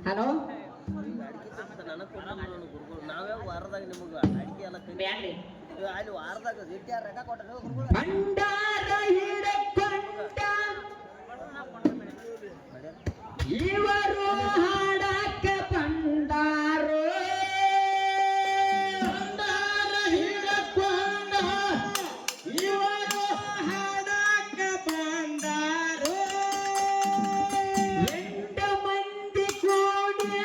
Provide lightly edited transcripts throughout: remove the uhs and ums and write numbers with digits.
Hello ನಾವೇ ವಾರದಾಗ ನಿಮಗೆ ಅಡಿಕೆ ಎಲ್ಲ ಬ್ಯಾಡ್ರಿ ಅಲ್ಲಿ ವಾರದಾಗ ರೊಕ್ಕ ಕೊಟ್ಟರೆ ಭಂಡಾರ ಹಿಡಕೊಂಡ ಇವರು ಹಾಡಕ ಬಂದಾರೋ ಭಂಡಾರ ಹಿಡಕೊಂಡ ಇವರು ಹಾಡಕ ಬಂದಾರೋ 8 ಮಂದಿ ಕೂಡಿ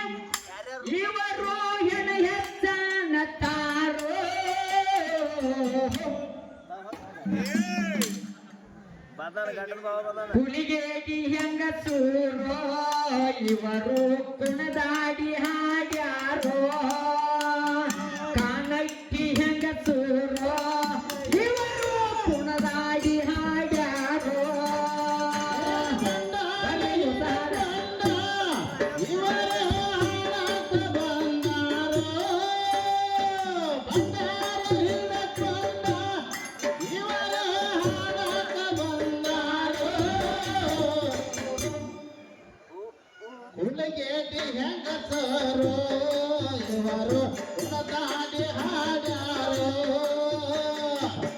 ಇವರು ಹೆಣ ಹೆಚ್ಚನತಾರೋ ಹುಲಿಗೇಡಿ ಹೆಂಗಸೂರೋ ಇವರು ಕುಣದಾಡಿ ಹಾಡ್ಯಾರೋ ಕಾನಟ್ಟಿ ಹೆಂಗಸೂರೋ ಇವರು ಕುಣದಾಡಿ ಹಾಡ್ಯಾರೋ ಹುಲಿಗೇಡಿ ಹೆಂಗಸರು ಇವರು ಉಣದಾಡಿ ಹಾಡ್ಯಾರೋ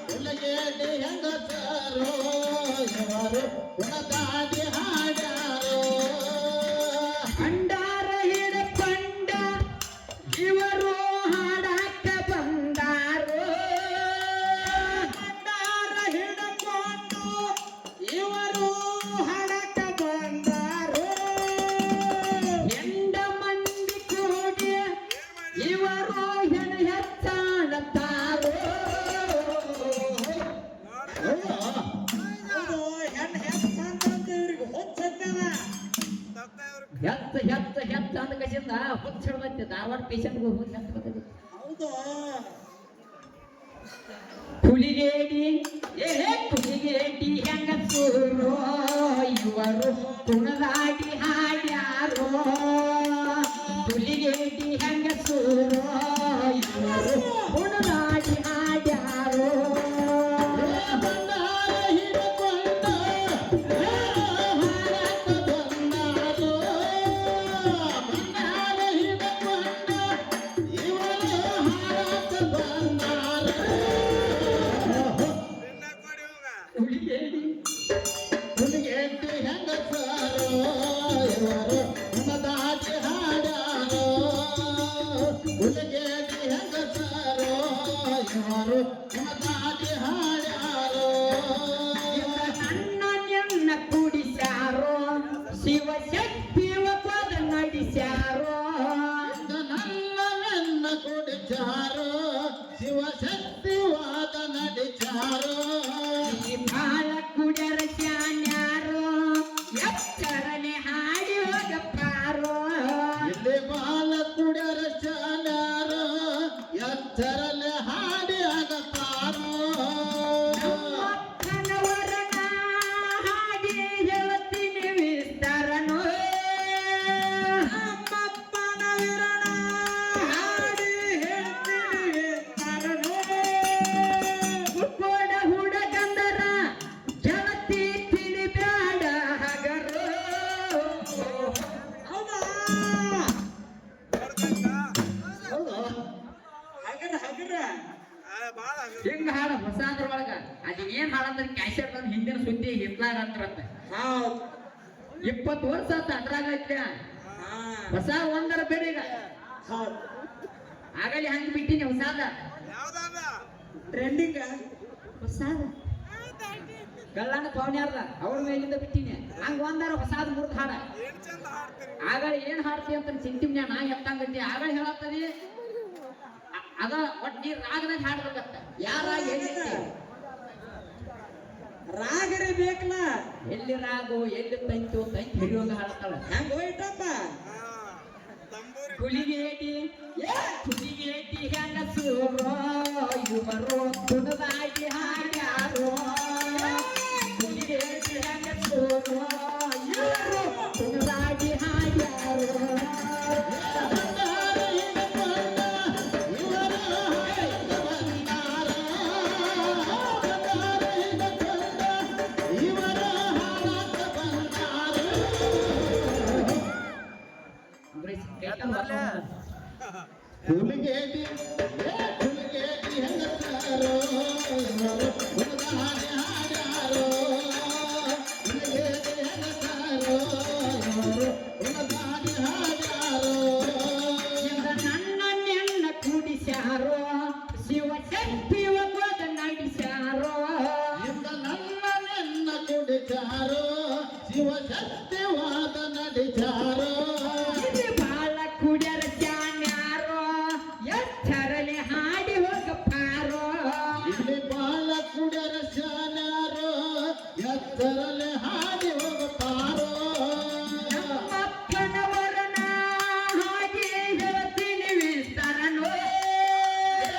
ಹುಲಿಗೇಡಿ ಹೆಂಗಸರು ಇವರು ಉಣದಾಡಿ ಹಾಡ್ಯಾರೋ ಭಂಡಾರ ಹಿಡಕೊಂಡ ಇವರು ಹಾಡಕ ಬಂದಾರೋ ಭಂಡಾರ ಹಿಡಕೊಂಡು ಇವರು ಹಾಡಕ ಬಂದಾರೋ 8 ಮಂದಿ ಕೂಡಿ ಇವರು ಹೆಣ ಹೆಚ್ಚಾಣತಾರೋ ಹೆತ್ತ ಅಂದ ಕಸಿಂದ ಹುಚ್ಚ ಹಿಡ್ದೈತಿ ಧಾರವಾಡ ಪೇಷಂಟ್ಗಳು ಹೋಗಿ ಹೆತ್ತ ಬರ್ತೈತಿ ಹೌದು ಹುಲಿಗೇಡಿ ಹುಲಿಗೇಡಿ ಹೆಂಗಸೂರೋ ಇವರು ಕುಣದಾಡಿ ಹಾಡ್ಯಾರೋ ಹುಲಿಗೇಡಿ ಹೆಂಗಸೂರೋ ಇವರು ಕುಣದಾಡಿ ಹಾಡ್ಯಾರೋ ಭಂಡಾರ ಹಿಡಕೊಂಡ ಹಾಡಕ ಬಂದಾರೋ ಭಂಡಾರ ಹಿಡಕೊಂಡ ಇವರು ಹಾಡಕ ಬಂದಾರೋ ಹುಲಿಗೇಡಿ ಹುಲಿಗೇಡಿ ಹೆಂಗಸರು ಇವರು ಉಣದಾಡಿ ಹಾಡ್ಯಾರೋ ಹುಲಿಗೇಡಿ ಹೆಂಗಸರು ಇವರು ಉಣದಾಡಿ ಹಾಡ್ಯಾರೋ ನನ್ನ ಕುಡಿಸ್ಯಾರೋ ಶಿವಶಕ್ತಿವ ಪದ ನಡೆಸ್ಯಾರೋ ನಲ್ಲವೆನ್ನ ಕುಡಿಚಾರೋ ಶಿವಶಕ್ತಿವಾದ ನಡಿಚಾರೋ ಈ ಬಾಳ ಕುಡಿಯರ ಶಾನ್ಯಾರೋ ಎಚ್ಚರನೆ ಹಾಡಿ ಹೋಗಪ್ಪಾರೋ ಇಲ್ಲಿ ಬಾಲ ಕುಡಿಯರ ಶಾನ್ಯಾರೋ ಎಚ್ಚರಲೆ ಹಾಡಿ ಆಗತಾರೋ ನಮ್ಮಪ್ಪನವರನ ಹಾಡಿ ಹೇಳ್ತೀನಿ ವಿಸ್ತಾರನೋ ನಮ್ಮಪ್ಪನ ವಿರಣ ಹಾಡಿ ಹೇಳ್ತೀನಿ ವಿಸ್ತಾರನೋ ಹುಡ್ಕೋಡ ಹುಡುಗಂದರ ಗೆಳತಿ ತಿಳಿಬ್ಯಾಡ ಹಗರೋ ಹೌದಾ ಹಿಂಗ ಹಾಡ ಹೊಸ ಅದ್ರೊಳಗ ಅದ ಏನ್ ಹಾಡಂದ್ರ ಕ್ಯಾಸೆಟ್ ಬಂದ್ ಹಿಂದಿನ ಸುದ್ದಿ ಹಿತ್ಲಾಗ ಅಂತಾರಂತ 20 ವರ್ಷ ಆತ ಅದ್ರಾಗ ಐತ್ಯ ಹೊಸ ಒಂದರ ಬೇರೆ ಈಗ ಆಗಲಿ ಹಂಗ ಬಿಟ್ಟಿನಿ ಹೊಸಾದ ಟ್ರೆಂಡಿಂಗ್ ಹೊಸಾದ ಗಳ್ಳನ ಪವನ್ಯಾರ್ದ ಅವ್ರ ಮೇಲಿಂದ ಬಿಟ್ಟಿನಿ ಹಂಗ ಒಂದರ ಹೊಸಾದ ಮುರ್ದ ಹಾಡ ಆಗಲಿ ಏನ್ ಹಾಡ್ತಿ ಅಂತ ಚಿಂತಿಮ್ಯ ನಾ ಎತ್ತಂಗತಿ ಆಗಲಿ ಹೇಳತ್ತದಿ ಅದ ಒಟ್ ನೀ ರಾಗದಾಗ ಹಾಡ್ಬೇಕತ್ತ ಯಾರ ರಾಗರೇ ಬೇಕಲ್ಲ ಎಲ್ಲಿ ರಾಗು ಎಲ್ಲಿ ತಂತು ತಂತಿ ಹಿಡಿಯೋಂಗ ಹಾಡ್ತಾಳ ಹಂಗ ಹೋಯ್ತಪ್ಪ ಹುಲಿಗೇಟಿ ಹುಲಿಗೇಟಿ ಹೆಂಗಸೂರೋ ಇವರು ಕುಣದಾಗಿ ಹಾಡ್ಯಾರೋ ಹುಲಿಗೇಟಿ ಹೆಂಗಸೂರೋ ಇವರು ಕುಣದಾಗಿ ಹಾಡ್ಯಾರೋ ಇವರ ಹಾಡಕ ಬಂದಾರೋ ಶಿವಶಕ್ತಿವಾದ ನಡಿಚಾರೋ ಇಲ್ಲಿ ಬಾಳ ಕುಡಿಯರ ಚಾನ್ಯಾರೋ ಎಚ್ಚರಲೆ ಹಾಡಿ ಹೋಗಪ್ಪಾರೋ ಇಲ್ಲಿ ಬಾಳ ಕುಡಿಯರ ಶಾನ್ಯಾರೋ ಎತ್ತರಲೆ ಹಾಡಿ ಹೋಗುತ್ತಾರೋ ನಮ್ಮಪ್ಪನವರನ ಹಾಗೆ ಹೇಳ್ತೀನಿ ವಿಸ್ತರನೋ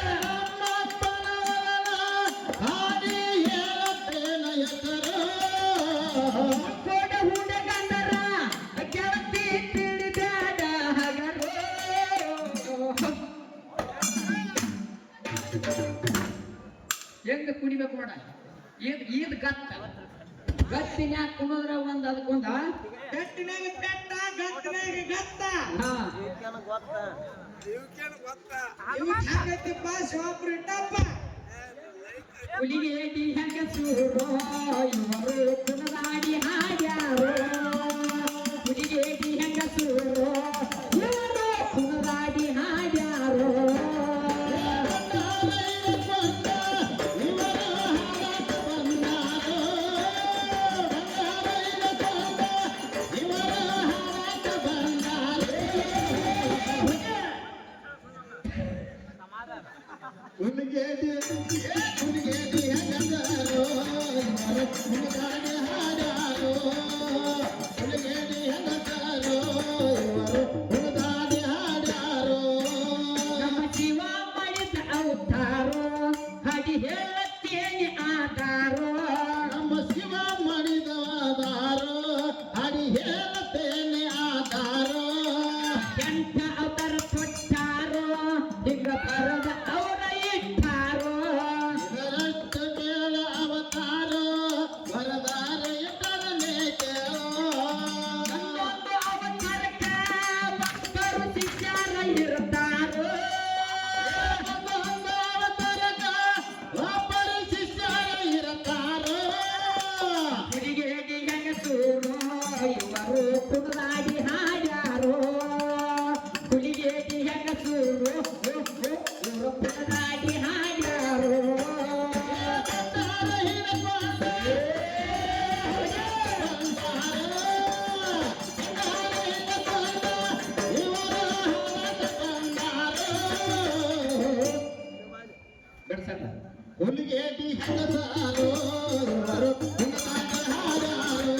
ನಮ್ಮಪ್ಪನವರನ ಹಾಡಿ ಹೇಳುತ್ತೇನ ಹೆಸರು ಕೊಡ ಹುಡುಗಂದರ ಗೆಳತಿ ತಿಳಿದಾಡ ಹಗರು ಹೆಂಗ ಕುಣಿಬೇಕು ನೋಡ ಈದ್ ಗತ್ತ ಗತ್ತಿನ್ಯಾಗ ಕುಣಿದ್ರ ಒಂದ್ ಅದಕ್ಕೊಂದ ಗಟ್ಟಿನಾಗ ಪೆಟ್ಟ ಗಟ್ಟಿನಾಗ ಗತ್ತ ಹಾ ಗೊತ್ತಾ ಇವ್ ಹೆಂಗೈತಿಪ್ಪ ಶಿವಪುರ ಇಟ್ಟಪ್ಪ ಹುಲಿಗೆ ಏಟಿ ಹೆಂಗಸೂರೋ ಇವರು ಕುಣದಾಡಿ ಹಾಡ್ಯಾರೋ ಹುಲಿಗೆ ಏಟಿ ಹೆಂಗಸೂರೋ ಇವರು ಕುಣದಾಡಿ ಹಾಡ್ಯಾರೋ ಹುಲಿಗೇಟಿ ಹೆಂಗಸರು ಇವರು ಕುಣಿದಾಡಿ ಹಾಡ್ಯಾರೋ ಹುಲಿಗೇಟಿ ಹೆಂಗಸರು ಇವರು ಕುಣಿದಾಡಿ ಹಾಡ್ಯಾರೋ ನಮ್ಮ ಜೀವ ಮಾಡಿದ ಅವತಾರೋ ಹಾಗೆ ಹೇಳತ್ತೇನೆ ಆಧಾರೋ ನಮ್ಮ ಶಿವ ಮಾಡಿದವಾದಾರೋ ಹರಿ ಹೇಳುತ್ತೇನೆ ಆಧಾರೋ ಎಂಟ ಅವತಾರ ಕೊಟ್ಟಾರೋ ಹಿಂಗ ಬರದ ಅವರ ಇಟ್ಟಾರೋ ಇದರಷ್ಟು ಕೇಳ ಅವತಾರೋ ವರದಾರ ಇಟ್ಟರನೇ ಕೇಳೋ ಒಂದೊಂದು ಅವತಾರಕ್ಕ ಭಕ್ತರು ಶಿಷ್ಯರ ಇರ್ತಾರೋ ಒಂದೊಂದು ಅವತಾರಕ ಒಬ್ಬರು ಶಿಷ್ಯರ ಇರುತ್ತಾರೋ ಹುಡುಗಿ ಹೆಂಗಸೂರು ಇವರು ಕುಣದಾಡಿ ಹಾಡ್ಯಾರೋ ಹುಡುಗಿ ಹೆಂಗಸೂರು ಇವರು ಕುಣದಾಡಿ ಹಾಡ್ಯಾರೋ ಅವತಾರ ಹಿಡ್ಕೊಂಡು ಬಿಡ್ಸಲ್ಲ ಹುಲಿಗೇಟಿ ಹೆಂಗಸಾರೋ ಇವರು ಕುಣಿದಾಟ ಹಾಡಾರೋ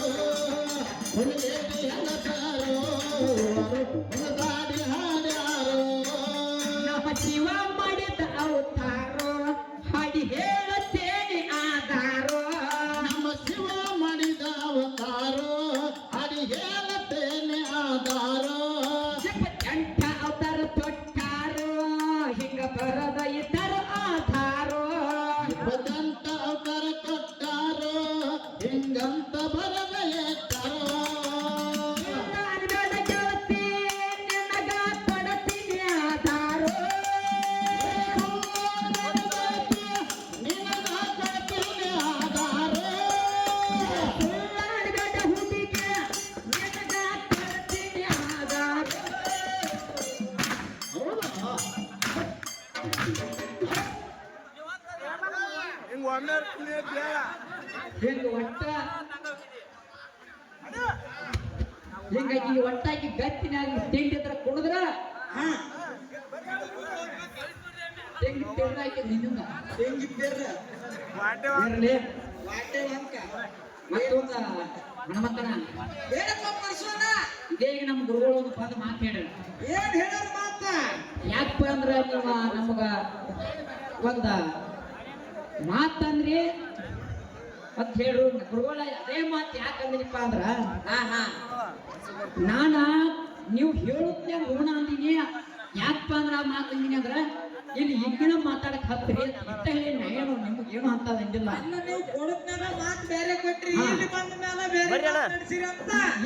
ಹುಲಿಗೇಟಿ ಹೆಂಗಸಾರೋ ಇವರು ಕುಣಿದಾಡಿ ಹಾಡ್ಯಾರೋ ನಮ್ಮ ಜೀವ ಮಾಡಿದ ಅವತಾರೋ ಹಾಡಿ ಹೇಳುತ್ತೇನೆ ಆಧಾರೋ ನಮ್ಮ ಶಿವ ಮಾಡಿದ ಅವತಾರೋ ಹರಿ ಹೇಳುತ್ತೇನೆ ಆಧಾರೋ ಎಂಟ ಅವತಾರ ತೊಟ್ಟಾರೋ ಹಿಂಗ ಬರದ ಇತರ ಆಧಾರೋ ಭಜಂತ ಅವತಾರ ಕೊಟ್ಟಾರೋ ಹಿಂಗಂತ ಬರದ ಎತ್ತಾರೋ ನಾನಗದ ಗೆಳತಿ ನಿನಗ ಕೊಡತೀನಿ ಆಧಾರೋ ನಿನಗ ಕೊಡ್ತೀನಿ ಆಧಾರೋ ಸುಳ್ಳಾಡಗದ ಹುಡುಗಿ ನಿನಗ ಕೊಡತೀನಿ ಆಧಾರೋ ಹಿಂಗ ಒಮ್ಮೆ ಬೇಡ ಹಿಂಗ ಒಟ್ಟ ಹಿಂಗಾಗಿ ಒಟ್ಟಾಗಿ ಗತ್ತಿನಾಗಿ ತಿಂಡಿದ್ರ ಕುಡಿದ್ರ ತೆಂಗಿ ತೆಗ್ದಾಕಿ ನಿನ್ನ ತೆಂಗಿ ಬೇರ್ರ ಇರ್ಲಿ ವಾಟೆ ಅಂಕ ಮತ್ತೊಂದ ಹನುಮಂತನ ಏನಪ್ಪ ಪರ್ಸೋನ ಇದೇ ಈಗ ನಮ್ಮ ಗುರುಗಳು ಒಂದು ಪದ ಮಾತು ಹೇಳ್ಯಾರ ಏನ್ ಹೇಳೋರ್ ಮಾತ ಯಾಕಪ್ಪ ಅಂದ್ರ ನೀವು ನಮಗ ಒಂದ ಮಾತಂದ್ರಿ ಅಂತ ಹೇಳ್ರು ಗುರುಗಳ ಅದೇ ಮಾತು ಯಾಕಂದ್ರಿಪ್ಪ ಅಂದ್ರ ನಾನ ನೀವು ಹೇಳುತ್ತೆ ಗುಣ ಅಂದಿನಿ ಯಾಕಪ್ಪ ಅಂದ್ರ ಆ ಮಾತು ಅಂದಿನಿ ಅಂದ್ರ ಇಲ್ಲಿ ಈಗಿನ ಮಾತಾಡಕ್ ಹತ್ರಿ ಅಂತ ಹೇಳಿ ಏನು ನಿಮ್ಗೆ ಏನು ಅಂತ ಅಂದಿಲ್ಲ ಅನ್ನ ನೀವು ಕೊಡದ್ನಾಗ ಮಾತು ಬೇರೆ ಕೊಟ್ರಿ ಹಾ. ಇಲ್ಲಿ ಬಂದ ಮೇಲೆ ಬೇರೆ ಬರ್ರಿ ಅಣ್ಣ. ಮಾತಾಡ್ಸಿರಿ ಅಂತ